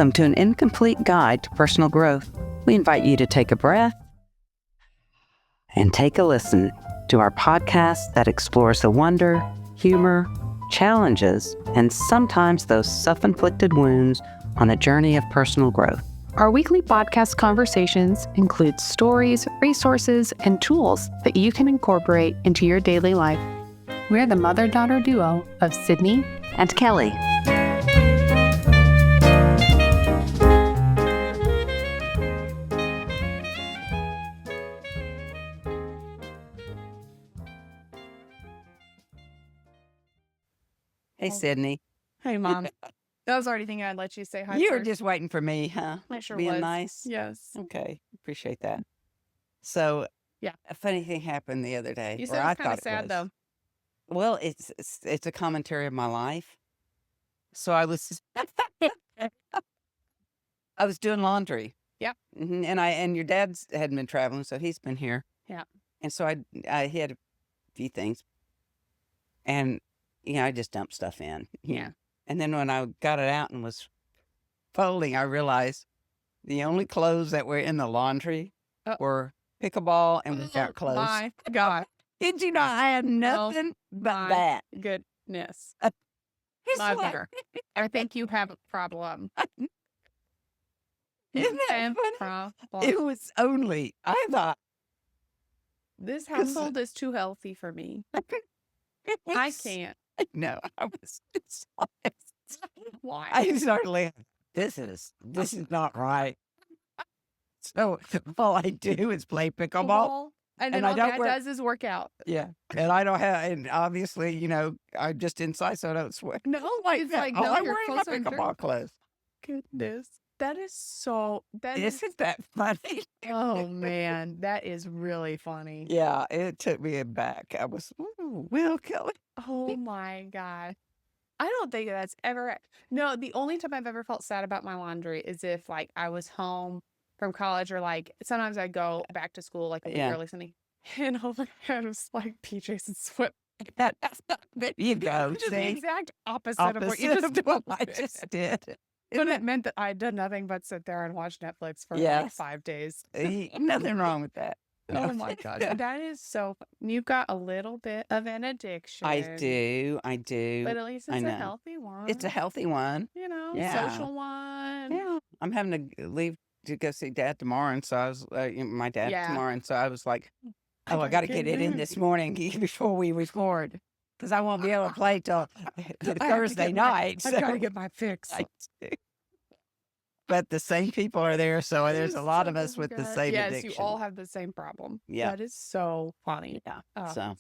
Welcome to an incomplete guide to personal growth. We invite you to take a breath and take a listen to our podcast that explores the wonder, humor, challenges, and sometimes those self-inflicted wounds on a journey of personal growth. Our weekly podcast conversations include stories, resources, and tools that you can incorporate into your daily life. We're the mother-daughter duo of Sydney and Kelly. Hey, Sydney. Hey, Mom. I was already thinking I'd let you say hi You were first. just waiting for me, huh? I sure Being was. nice? Yes. Okay. Appreciate that. So, yeah, a funny thing happened the other day. You said it was kind of sad, though. Well, it's a commentary of my life. So I was I was doing laundry. Yeah. Mm-hmm. And your dad's hadn't been traveling, so he's been here. Yeah. And so he had a few things. And I just dumped stuff in. Yeah. And then when I got it out and was folding, I realized the only clothes that were in the laundry were pickleball and workout clothes. My God. Did you know I had nothing but that? Goodness. My mother. I think you have a problem. Isn't that funny? It was only, I thought. This household is too healthy for me. I can't. No, I was. Why? I started laughing. This is not right. So all I do is play pickleball. And then all Dad does is work out. Yeah. And I don't have, and obviously, I'm just inside, so I don't sweat. No, it's like, no, I'm your wearing my clothes are pickleball clothes. Goodness. That is so, Isn't that funny? Oh, man. That is really funny. Yeah, it took me aback. I was, Will Kelly. Oh, my God. I don't think that's ever, no, the only time I've ever felt sad about my laundry is if, like, I was home from college or, like, sometimes I'd go back to school, like, a week early something, and all I had was, like, PJs and sweat. There you go. Which is the exact opposite of what you just did. But it meant that I did nothing but sit there and watch Netflix for like 5 days. Nothing wrong with that. No. Oh my gosh. That is so, you've got a little bit of an addiction. I do. But at least it's a healthy one. It's a healthy one. Social one. Yeah. I'm having to leave to go see Dad tomorrow. And so I was, my dad tomorrow. And so I was like, I got to get it in this morning before we record. Because I won't be able to play till Thursday night. I've got to get my fix. But the same people are there, so there's a lot of us with the same addiction. Yes, you all have the same problem. Yeah. That is so funny. Yeah.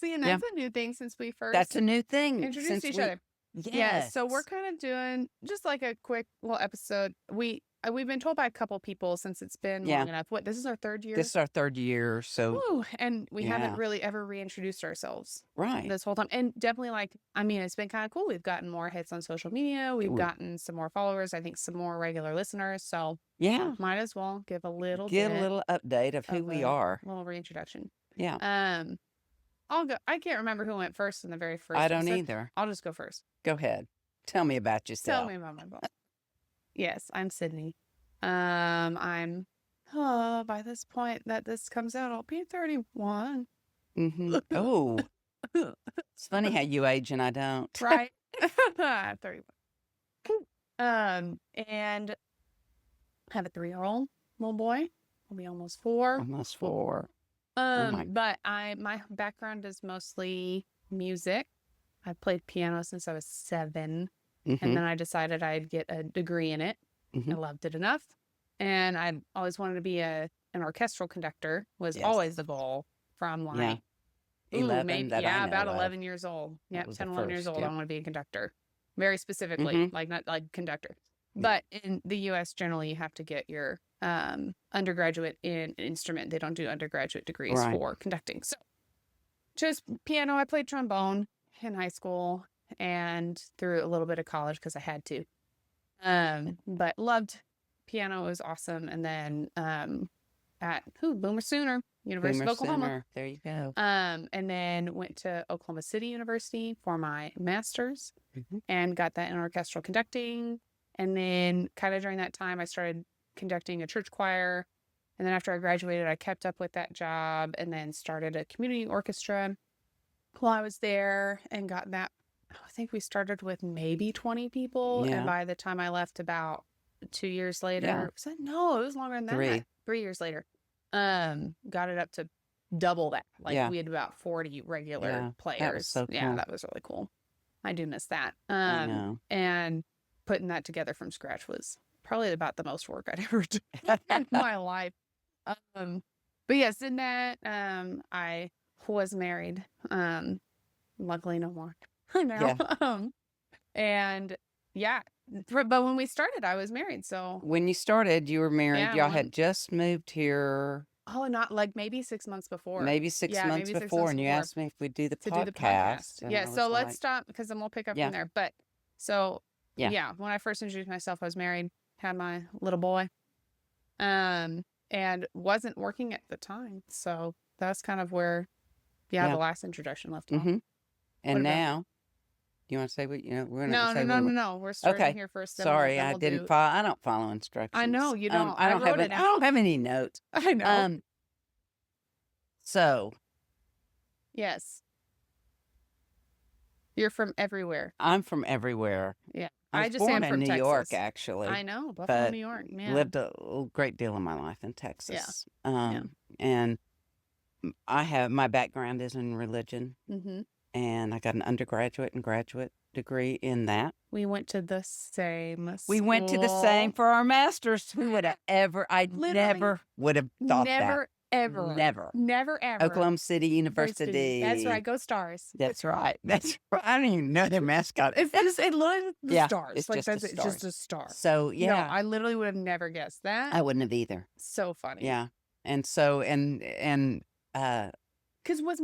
See, and that's a new thing since we first That's a new thing. Introduced each other. Yes. Yeah, so we're kind of doing just like a quick little episode. We've been told by a couple people since it's been long enough. What, this is our third year? This is our third year, so. Ooh, and we haven't really ever reintroduced ourselves. Right. This whole time. And definitely it's been kind of cool. We've gotten more hits on social media. We've gotten some more followers. I think some more regular listeners. So yeah, might as well give a little update of who we are. A little reintroduction. Yeah. I'll go. I can't remember who went first in the very first I don't episode. either. I'll just go first. Go ahead. Tell me about yourself. Tell me about my book. Yes, I'm Sydney. I'm by this point that this comes out, I'll be 31. Mm-hmm. Oh, it's funny how you age and I don't. Right. 31. And I have a 3-year-old little boy. He'll be almost 4. Almost 4. But my background is mostly music. I played piano since I was 7. Mm-hmm. And then I decided I'd get a degree in it. Mm-hmm. I loved it enough. And I always wanted to be an orchestral conductor was always the goal from like, 11, about 11 years old. Yeah, 10, 11 years old. I want to be a conductor. Very specifically, like not like conductor. But in the U.S., generally, you have to get your undergraduate in an instrument. They don't do undergraduate degrees for conducting. So just piano. I played trombone in high school and through a little bit of college because I had to. But loved piano. It was awesome. And then at Boomer Sooner, University of Oklahoma. Sooner. There you go. And then went to Oklahoma City University for my master's and got that in orchestral conducting. And then kind of during that time, I started conducting a church choir. And then after I graduated, I kept up with that job and then started a community orchestra while I was there and got that. I think we started with maybe 20 people. Yeah. And by the time I left about 2 years later, Yeah. was that? No, it was longer than that. 3 years later, got it up to double that. Like Yeah. we had about 40 regular players. That was so cool. Yeah, that was really cool. I do miss that. I know. And putting that together from scratch was probably about the most work I'd ever done in my life. But yes, in that, I was married. Luckily no more now. Yeah. And yeah, but when we started, I was married. So when you started, you were married. Yeah, Y'all had just moved here. Oh, not like maybe 6 months before. Maybe 6 Yeah, months maybe 6 before, months and you before asked me if we'd do the to podcast. do the podcast. and Yeah, I was so let's like, stop because then we'll pick up Yeah. from there. But so Yeah. yeah, when I first introduced myself, I was married, had my little boy, and wasn't working at the time. So that's kind of where, Yeah. the last introduction left off. Mm-hmm. And What about- now, you want to say what we're No, not no, say no, what no, we- no. We're starting Okay. here first. Sorry, I didn't follow. I don't follow instructions. I know you don't. I don't I have wrote I it don't have any notes. I know. So Yes. You're from everywhere. I'm from everywhere. Yeah. I I was just say born I'm in from New York, Texas. actually. I know. Buffalo, but New York. Yeah. Lived a great deal of my life in Texas. Yeah. And I have my background is in religion, Mm-hmm. and I got an undergraduate and graduate degree in that. We went to the same We went to the same for our masters. Who would have ever? I Literally. never would have thought Never, ever. that. Never. Never, ever. Oklahoma City University. That's right. Go Stars. That's right. That's right. I don't even know their mascot. It's just, it literally the Yeah, stars. it's Like just the that's it. It's just a star. So No, yeah, I literally would have never guessed that. I wouldn't have either. So funny. Yeah, and so and Because was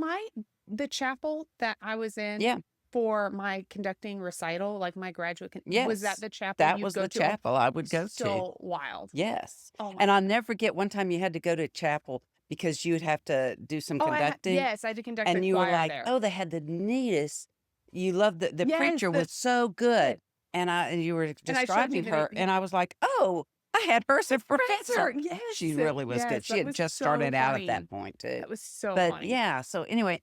the chapel that I was in yeah, for my conducting recital, like my graduate, was Yes, that the chapel that you'd was go the to? chapel I would go to. So wild. Yes, Oh my and I'll never forget one time you had to go to a chapel because you would have to do some conducting. Yes, I had to conduct and the you were choir like, there. oh, they had the neatest. You loved the Yes, preacher was so good, and you were I showed you describing the- her, and I was like, oh, I had her as a professor. Professor, yes. She really was good. Yes, She that had was just so started out funny. at that point too. That was so But funny. yeah, so anyway,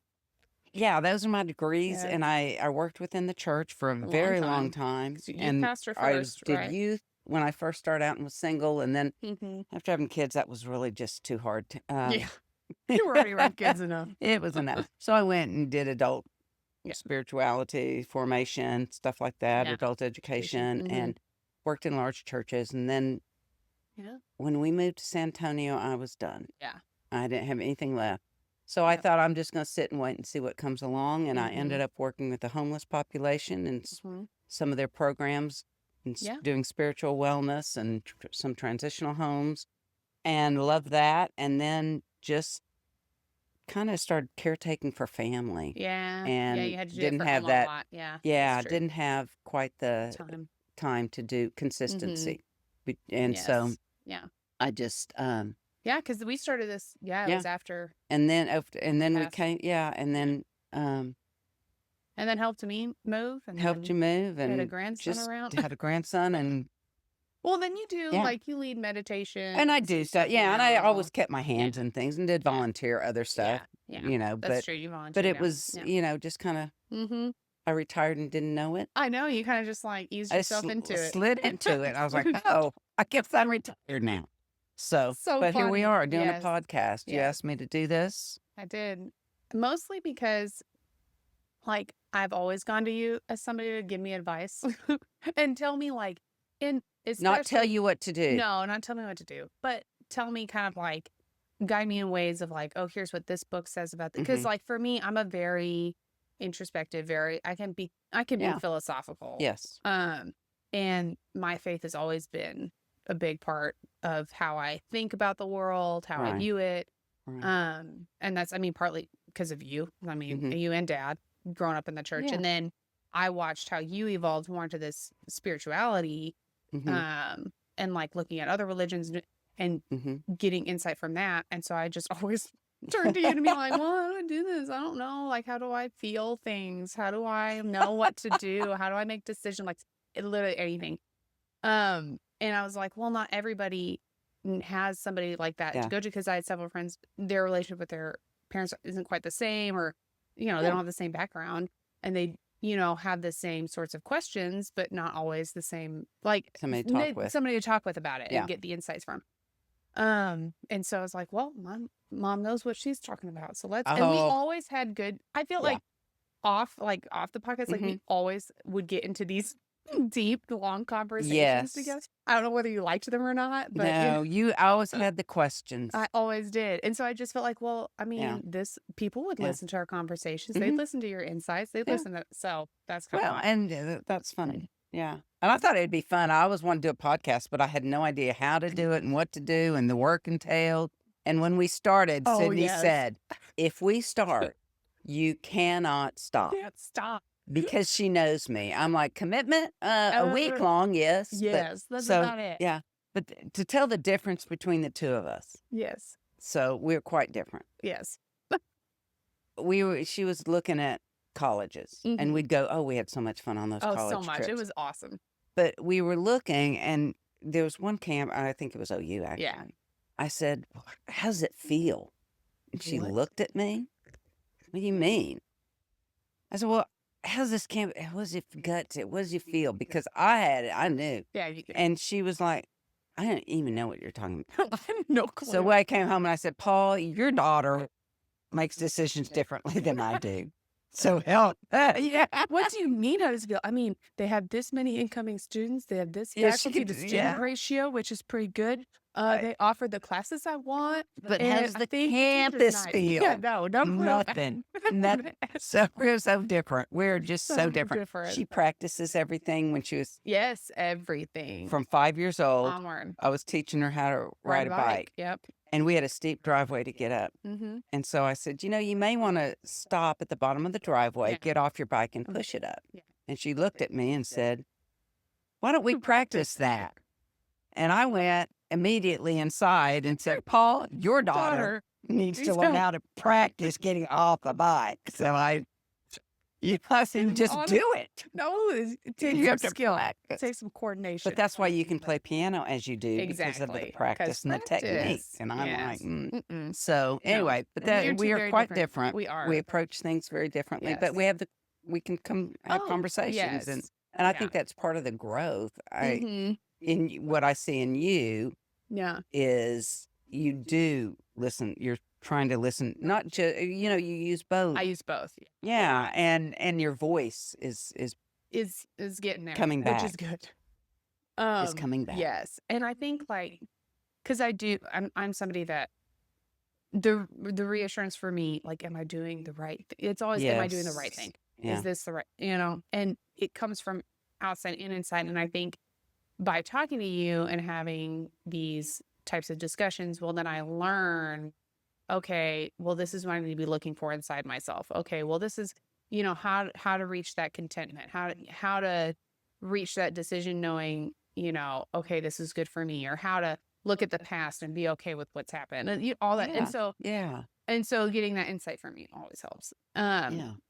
yeah, those are my degrees, Yes. and I worked within the church for a long very time. long time. So you and pastor I first, did right? youth when I first started out and was single, and then Mm-hmm. after having kids, that was really just too hard. Yeah. You already had kids enough. It was enough. So I went and did adult Yeah. spirituality formation, stuff like that, Yeah. adult education, Mhm. and worked in large churches. And then Yeah. when we moved to San Antonio, I was done. Yeah. I didn't have anything left. So I Yep. thought I'm just going to sit and wait and see what comes along. And I Mhm. ended up working with the homeless population and Mhm. some of their programs and Yeah. doing spiritual wellness and some transitional homes, and loved that. And then just kind of started caretaking for family. Yeah. And yeah, you had to do didn't it for have Emma that- a lot. Yeah. Yeah, that's true. didn't have quite the Time. time to do consistency. And so Yes. Yeah. I just Yeah, because we started this. Yeah, it Yeah. was after, and then we Passed. came, yeah, and then and then helped me move, and helped you then move had a and grandson just around. had a grandson and Well, then you do Yeah. like you lead meditation, and I do stuff. Yeah, and I now. always kept my hands in things and did Yeah. volunteer other stuff, Yeah. you know, That's but true. You volunteer. but it now. was, Yeah. you know, just kind of Mm-hmm. I retired and didn't know it. I know you kind of just like eased I yourself into it. slid into it. I was like, oh, I guess I'm retired now. So, So but here we funny. are doing Yes. a podcast. You Yes. asked me to do this. I did. Mostly because like I've always gone to you as somebody to give me advice and tell me like Not tell you what to do. No, not tell me what to do, but tell me kind of like guide me in ways of like, oh, here's what this book says about this. Because Mhm. like for me, I'm a very introspective, I can be Yeah. philosophical. Yes. And my faith has always been a big part of how I think about the world, how I Right. view it. Right. And that's, I mean, partly because of you. I mean, Mhm. you and Dad growing up in the church. Yeah. And then I watched how you evolved more into this spirituality, Mhm. and like looking at other religions and Mhm. getting insight from that. And so I just always turned to you to be like, well, how do I do this? I don't know. Like, how do I feel things? How do I know what to do? How do I make decisions? Like, literally anything. And I was like, well, not everybody has somebody like that to go to, because I had several friends, their relationship with their parents isn't quite the same, or, they don't have the same background, and they, have the same sorts of questions, but not always the same, like somebody to talk with about it and get the insights from. And so I was like, well, my mom knows what she's talking about. So let's, and we always had good, I feel like off the podcast, like we always would get into these deep, long conversations together. I don't know whether you liked them or not, but no, you always had the questions. I always did. And so I just felt like, well, I mean, people would listen to our conversations. They'd listen to your insights. They'd listen to, so that's kind of and that's funny. Yeah. And I thought it'd be fun. I always wanted to do a podcast, but I had no idea how to do it and what to do and the work entailed. And when we started, Sydney said, if we start, you cannot stop. Can't stop. Because she knows me. I'm like, commitment? A week long, yes. Yes, that's about it. Yeah. But to tell the difference between the two of us. Yes. So we're quite different. Yes. She was looking at colleges, and we'd go, we had so much fun on those college so much. trips. It was awesome. But we were looking, and there was one camp, I think it was OU, actually. Yeah. I said, how does it feel? And she looked at me. What do you mean? I said, well, how's this camp? What does it guts? What does you feel? Because I knew. Yeah. You could. And she was like, I didn't even know what you're talking about. I had no clue. So when I came home and I said, Paul, your daughter makes decisions differently than I do. So help. Yeah. What do you mean how does it feel? I mean, they have this many incoming students. They have this faculty to student ratio, which is pretty good. They offer the classes I want. But how does the campus feel? Yeah, no, nothing. So we're so different. We're just so different. She practices everything when she was everything from 5 years old. Onward. I was teaching her how to ride a bike. Yep. And we had a steep driveway to get up. And so I said, you may want to stop at the bottom of the driveway, get off your bike, and push it up. Yeah. And she looked at me and said, why don't we practice that? And I went immediately inside and said, Paul, your daughter needs to learn how to practice getting off the bike. So I said, just do it. No, it takes some skill. It takes some coordination. But that's why you can play piano as you do, because of the practice and the technique. And I'm like, so anyway, but we are quite different. We are. We approach things very differently, but we can have conversations. And I think that's part of the growth. In what I see in you is you do listen. You're trying to listen, not just, you use both. I use both. Yeah. And your voice is getting there. Coming back. Which is good. Is coming back. Yes. And I think because I'm somebody that the reassurance for me, like, am I doing the right thing? It's always, am I doing the right thing? Yeah. Is this the right, and it comes from outside and inside. And I think by talking to you and having these types of discussions, well, then I learn, okay, well, this is what I need to be looking for inside myself. Okay, well, this is, how to reach that contentment, how to reach that decision knowing, okay, this is good for me, or how to look at the past and be okay with what's happened, and all that. And so getting that insight from you always helps.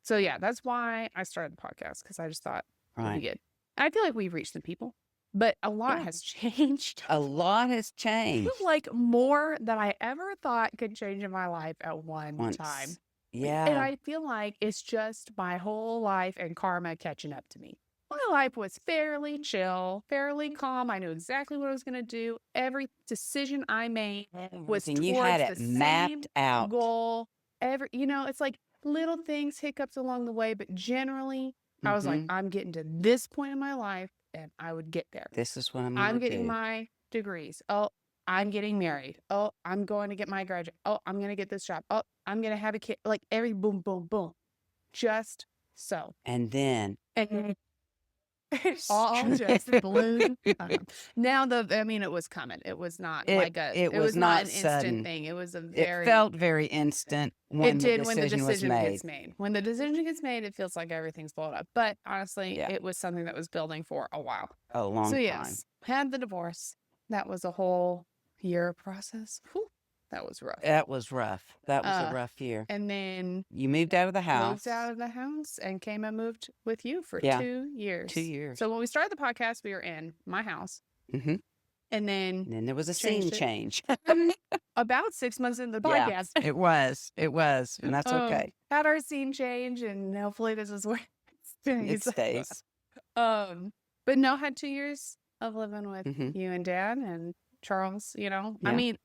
So that's why I started the podcast, because I just thought it'd be good. I feel like we've reached some people. But a lot has changed. A lot has changed. Like more than I ever thought could change in my life at one time. Yeah. And I feel like it's just my whole life and karma catching up to me. My life was fairly chill, fairly calm. I knew exactly what I was going to do. Every decision I made was towards you had it the mapped out. Goal. It's like little things, hiccups along the way, but generally I was like, I'm getting to this point in my life. And I would get there. This is what I'm getting my degrees. Oh, I'm getting married. Oh, I'm going to get my graduate. Oh, I'm going to get this job. Oh, I'm going to have a kid. Like every boom, boom, boom. Just so. And then. all just balloon. Now it was coming. It was not it was not an instant sudden thing. It was it felt very instant when the decision was made. Gets made. When the decision gets made, it feels like everything's blown up. But honestly, it was something that was building for a while. A long time. Yes, had the divorce. That was a whole year process. Whew. That was rough. That was rough. That was a rough year. And then you moved out of the house. Moved out of the house and came and moved with you for 2 years. 2 years. So when we started the podcast, we were in my house. Mm-hmm. And then there was a scene change. About 6 months into the podcast. It was. And that's okay. Had our scene change, and hopefully this is where it stays. But no, had 2 years of living with you and Dad and Charles, I mean,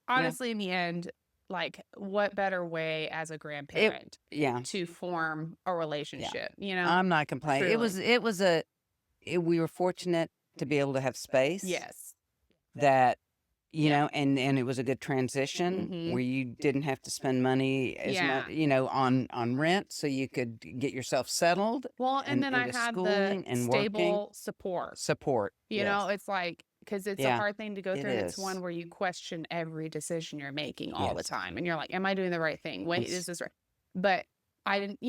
honestly, in the end, like, what better way as a grandparent to form a relationship, I'm not complaining. Truly. We were fortunate to be able to have space. Yes. That, and it was a good transition where you didn't have to spend money as much, on rent, so you could get yourself settled. Well, and then I had the stable support. It's like, because it's a hard thing to go through. And it's one where you question every decision you're making all the time. And you're like, am I doing the right thing? Wait, is this right? But I didn't,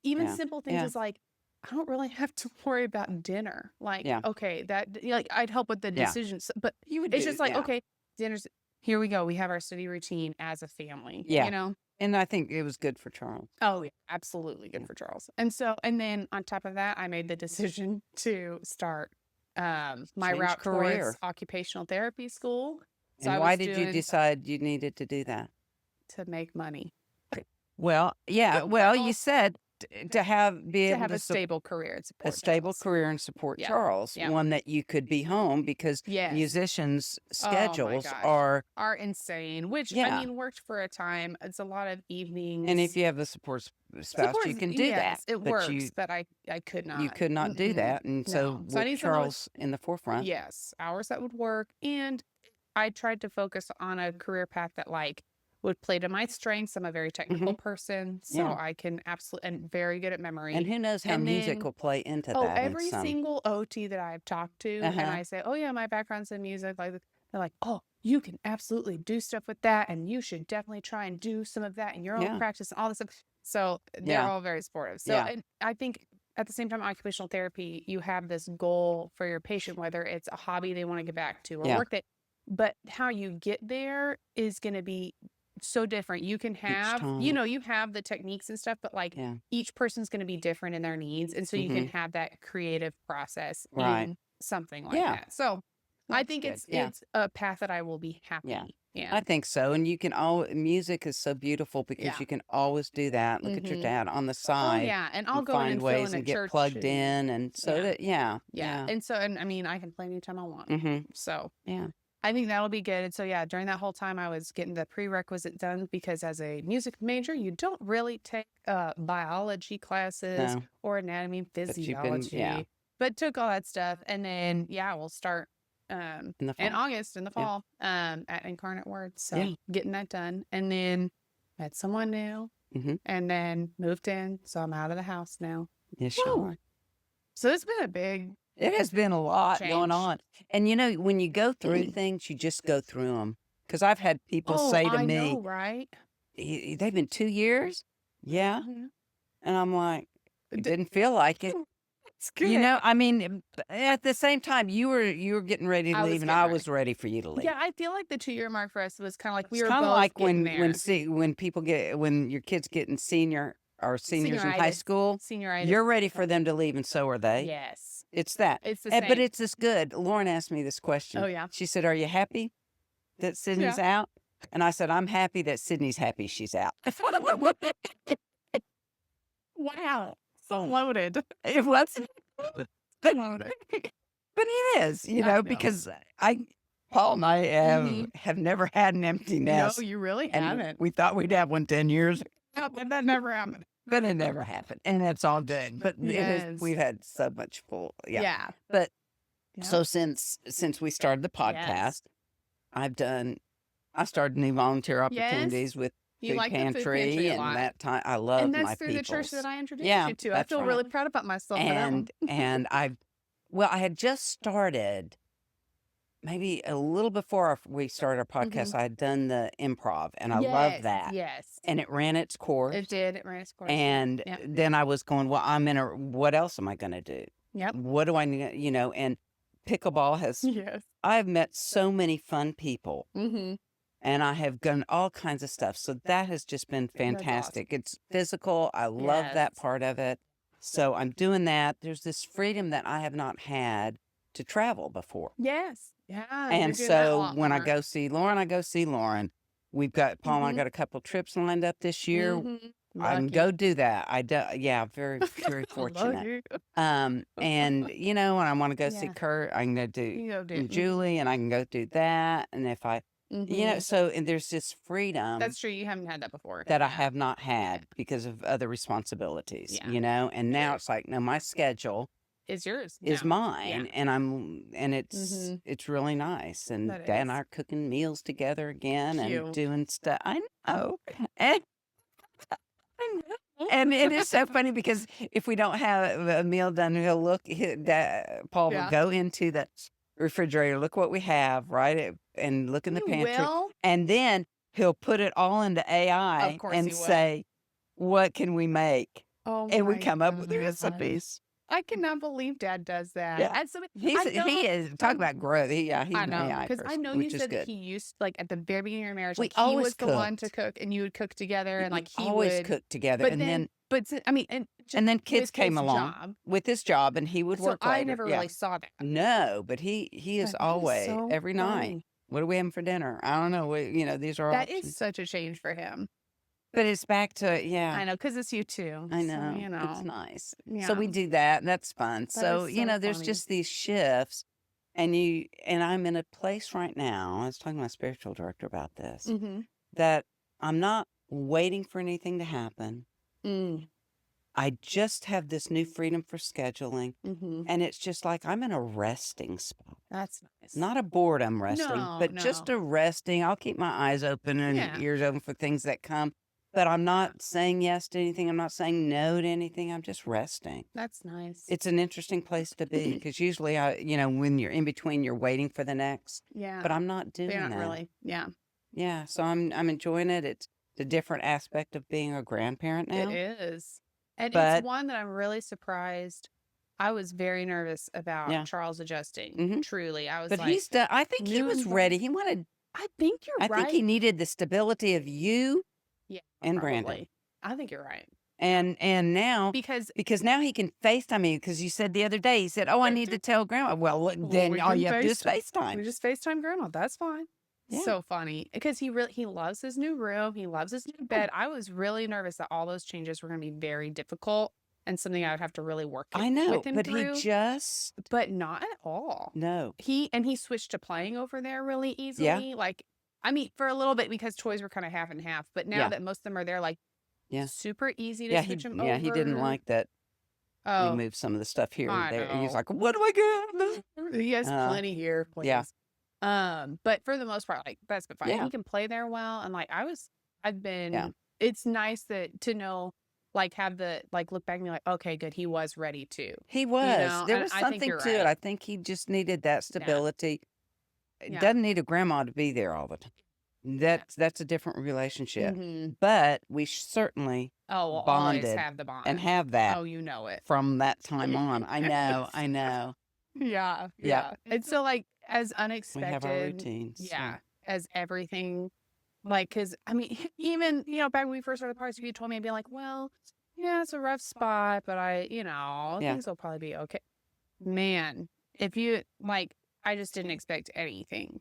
even simple things is like, I don't really have to worry about dinner. Like, okay, that, I'd help with the decisions, but it's just like, okay, dinner's, here we go. We have our steady routine as a family, And I think it was good for Charles. Oh, yeah, absolutely good for Charles. And then on top of that, I made the decision to start my route towards occupational therapy school. So and why did you decide you needed to do that? To make money. Well, you said to have a stable career and support Charles, one that you could be home, because musicians' schedules are insane. Which I mean, worked for a time. It's a lot of evenings, and if you have a spouse, you can do that. It works, but I could not. You could not do that, and so I need Charles in the forefront. Yes, hours that would work, and I tried to focus on a career path that would play to my strengths. I'm a very technical person, so I can absolutely, and very good at memory. And who knows how music will play into that. Every single OT that I've talked to, and I say, oh yeah, my background's in music, like, they're like, oh, you can absolutely do stuff with that, and you should definitely try and do some of that in your own practice and all this stuff. So they're all very supportive. So and I think at the same time, occupational therapy, you have this goal for your patient, whether it's a hobby they want to get back to or work that, but how you get there is going to be so different. You can have, you have the techniques and stuff, but each person's going to be different in their needs. And so you can have that creative process in something like that. So I think it's a path that I will be happy. Yeah. I think so. And music is so beautiful because you can always do that. Look at your dad on the side. Oh, yeah. And I'll go find and ways fill in and a get church plugged in. And so And so, and I mean, I can play anytime I want. So I think that'll be good. And so, during that whole time, I was getting the prerequisite done, because as a music major, you don't really take biology classes or anatomy, physiology, but took all that stuff. And then, we'll start in August, in the fall, at Incarnate Word. So getting that done. And then met someone new and then moved in. So I'm out of the house now. Yeah, sure. So it's been it has been a lot going on. And when you go through things, you just go through them. Because I've had people say to me, I know, right? They've been 2 years? Yeah. And I'm like, it didn't feel like it. It's good. I mean, at the same time, you were getting ready to leave, and I was ready for you to leave. Yeah, I feel like the 2-year mark for us was kind of like we were kind both of like when when your kids get in seniors in high school, you're ready for them to leave, and so are they. Yes. It's that. It's the same. But it's this good. Lauren asked me this question. Oh, yeah. She said, are you happy that Sydney's out? And I said, I'm happy that Sydney's happy she's out. Wow. So loaded. It wasn't. But it is, because Paul and I have never had an empty nest. No, you really haven't. We thought we'd have one 10 years. But that never happened. But it never happened. And that's all good. But we've had so much full. Yeah. But so since we started the podcast, I started new volunteer opportunities with Food Pantry, and that time I love my people. And that's through the church that I introduced you to. I feel really proud about myself. And I had just started, maybe a little before we started our podcast. I had done the improv, and I love that. Yes. And it ran its course. It did. It ran its course. And then I was going, well, what else am I going to do? Yep. What do I need? And pickleball has. Yes. I've met so many fun people and I have done all kinds of stuff. So that has just been fantastic. It's physical. I love that part of it. So I'm doing that. There's this freedom that I have not had to travel before. Yes. Yeah. And so when I go see Lauren, I go see Lauren. We've got Paul and I got a couple trips lined up this year. I can go do that. I do. Yeah, very, very fortunate. And when I want to go see Kurt, I can go do Julie, and I can go do that. And if I, and there's this freedom. That's true. You haven't had that before. That I have not had because of other responsibilities. And now it's like, no, my schedule is yours. Is mine, and it's really nice. And Dad and I are cooking meals together again and doing stuff. I know. And it is so funny because if we don't have a meal done, Paul will go into the refrigerator, look what we have, right? And look in the pantry. And then he'll put it all into AI and say, what can we make? And we come up with recipes. I cannot believe Dad does that. Yeah. And so he is talk about growth. He's an AI person, because I know you said that he used, like, at the very beginning of your marriage, he was the one to cook, and you would cook together, and like he always cook together. And then kids came along with his job, and he would work. I never really saw that. No, but he is always every night. What are we having for dinner? I don't know. These are that is such a change for him. But it's back to, I know, because it's you too. I know. So, it's nice. Yeah. So we do that, and that's fun. So, there's just these shifts, and I'm in a place right now, I was talking to my spiritual director about this, that I'm not waiting for anything to happen. I just have this new freedom for scheduling, and it's just like I'm in a resting spot. That's nice. Not a boredom resting, but just a resting. I'll keep my eyes open and ears open for things that come. But I'm not saying yes to anything. I'm not saying no to anything. I'm just resting. That's nice. It's an interesting place to be because usually, when you're in between, you're waiting for the next. Yeah. But I'm not doing that. Not really. Yeah. Yeah. So I'm enjoying it. It's a different aspect of being a grandparent now. It is. And it's one that I'm really surprised. I was very nervous about Charles adjusting. Truly. I was But he's done. I think he was ready. He wanted. I think you're right. I think he needed the stability of you. Yeah, and probably. Brandon. I think you're right. And now because now he can FaceTime me because you said the other day, he said, "Oh, I need to tell Grandma." Well, then all you have to do is FaceTime. We just FaceTime Grandma. That's fine. Yeah. So funny because he loves his new room. He loves his new bed. I was really nervous that all those changes were going to be very difficult and something I would have to really work. I know, with him but through, but not at all. No, he switched to playing over there really easily. Yeah. For a little bit because toys were kind of half and half, but now that most of them are there, super easy to switch them over. Yeah, he didn't like that. We moved some of the stuff here and there. He's like, "What do I get?" He has plenty here. Please. Yeah. But for the most part, that's been fine. Yeah. He can play there well, and I've been. Yeah. It's nice to know. Have the look back and be like, okay, good. He was ready too. He was. There was something to it. I think he just needed that stability. It doesn't need a grandma to be there all the time. That's a different relationship. But we certainly bonded always have the bond and have that. Oh, you know it from that time on. I know. Yeah. And so as unexpected, we have our routines. Yeah, as everything. Because even back when we first started the party, you told me, I'd be like, well, yeah, it's a rough spot, but things will probably be okay. Man, if you I just didn't expect anything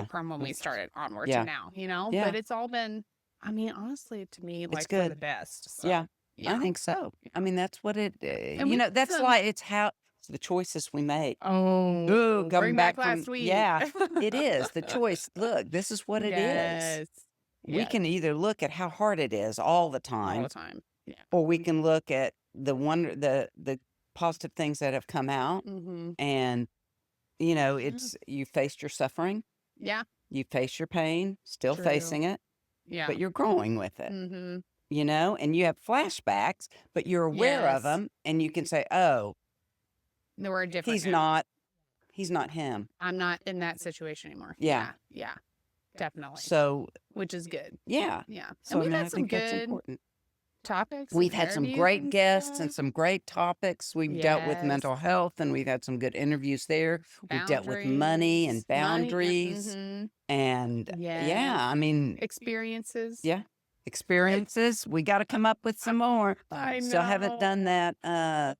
from when we started onward to now, but it's all been, honestly, to me, it's for the best. So, yeah, I think so. That's what it, that's it's how the choices we make. Oh, coming back last week. Yeah, it is the choice. Look, this is what it is. We can either look at how hard it is all the time, or we can look at the positive things that have come out, and it's you faced your suffering. Yeah, you face your pain, still facing it. Yeah, but you're growing with it. And you have flashbacks, but you're aware of them, and you can say, "Oh, no, we're different. He's not him. I'm not in that situation anymore." Yeah. Definitely. So, which is good. Yeah. So and we've had I some think good that's important. topics. We've had some great guests and some great topics. We've dealt with mental health, and we've had some good interviews there. We've dealt with money and boundaries. And I mean, experiences. Yeah. Experiences. We got to come up with some more. I know. Still haven't done that. One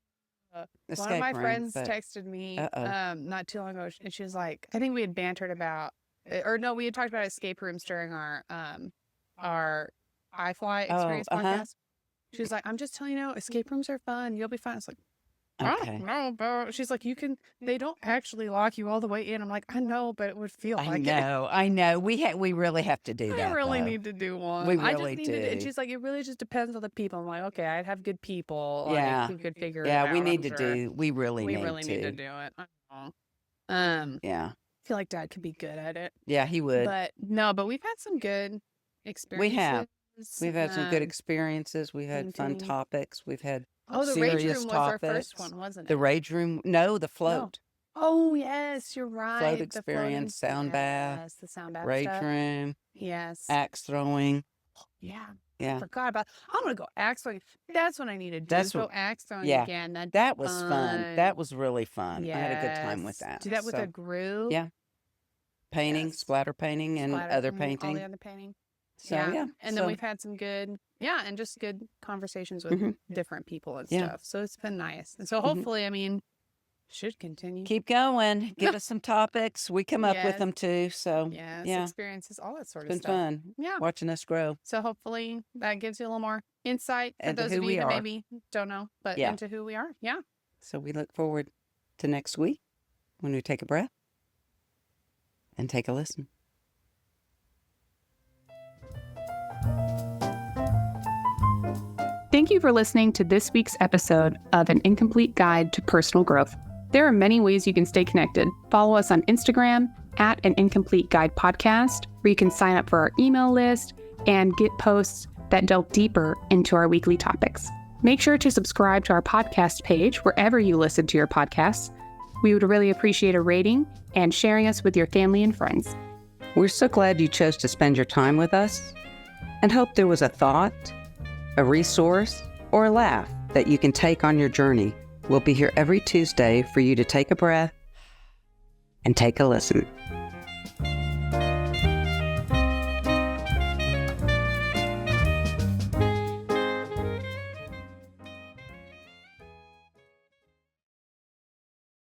of my friends texted me not too long ago, and she was like, I think we had bantered about, or no, we had talked about escape rooms during our iFly experience podcast. She was like, I'm just telling you, escape rooms are fun. You'll be fine. I was like, okay. No, bro. She's like, they don't actually lock you all the way in. I'm like, I know, but it would feel like it. I know. We really have to do that. I really need to do one. We really do. And she's like, it really just depends on the people. I'm like, okay, I'd have good people. Yeah. Who could figure it out. Yeah, we need to do. We really need to do it. I know. Yeah. I feel like Dad could be good at it. Yeah, he would. But we've had some good experiences. We have. We've had some good experiences. We've had fun topics. We've had the serious rage room was topics. our first one, wasn't it? The rage room. No, the float. No. Oh, yes, you're right. Float experience, sound bath. Yes, the sound bath rage stuff. room. Yes. Axe throwing. Yeah. Yeah. I forgot about I'm going to go axe throwing. That's what I need to do. Go axe throwing again. That was fun. That was really fun. Yes. I had a good time with that. Do that with a group. Yeah. Painting, splatter painting, and other painting. All the other painting. So, And then we've had some good, and just good conversations with different people and stuff. So it's been nice. And so hopefully, I mean, should continue. Keep going. Give us some topics. We come up with them too. So, experiences, all that sort of it's stuff. been fun. Yeah. Watching us grow. So hopefully that gives you a little more insight for into those of you that maybe don't know, but into who we are. Yeah. So we look forward to next week when we take a breath and take a listen. Thank you for listening to this week's episode of An Incomplete Guide to Personal Growth. There are many ways you can stay connected. Follow us on Instagram at An Incomplete Guide Podcast, where you can sign up for our email list and get posts that delve deeper into our weekly topics. Make sure to subscribe to our podcast page wherever you listen to your podcasts. We would really appreciate a rating and sharing us with your family and friends. We're so glad you chose to spend your time with us and hope there was a thought, a resource, or a laugh that you can take on your journey. We'll be here every Tuesday for you to take a breath and take a listen.